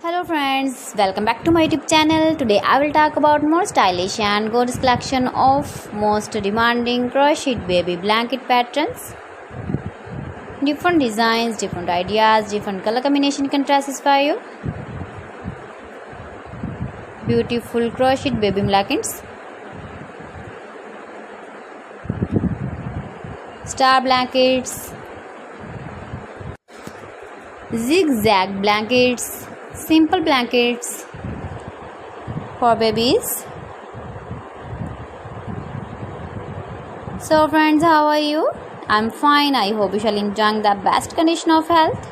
Hello friends, welcome back to my YouTube channel. Today I will talk about more stylish and gorgeous collection of most demanding crocheted baby blanket patterns. Different designs, different ideas, different color combination can satisfy you. Beautiful crocheted baby blankets. Star blankets. Zigzag blankets. Simple blankets for babies. So friends, how are you? I'm fine. I hope you shall enjoy the best condition of health.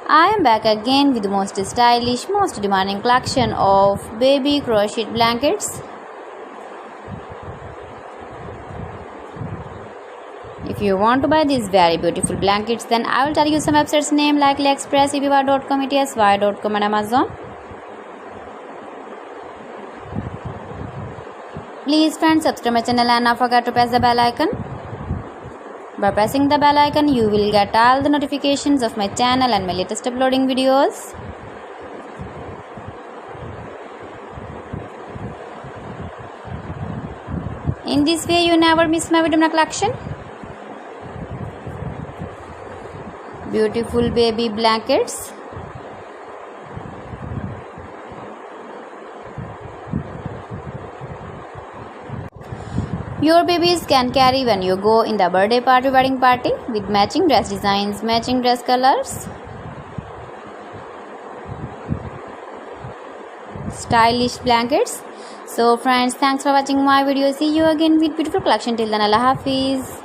I am back again with the most stylish, most demanding collection of baby crocheted blankets. If you want to buy these very beautiful blankets, then I will tell you some websites name like AliExpress, eBay.com, ETSY.com and Amazon. Please friends, subscribe my channel and not forget to press the bell icon. By pressing the bell icon, you will get all the notifications of my channel and my latest uploading videos. In this way, you never miss my video collection. Beautiful baby blankets. Your babies can carry when you go in the birthday party, wedding party with matching dress designs, matching dress colors. Stylish blankets. So friends, thanks for watching my video. See you again with beautiful collection. Till then, Allah Hafiz.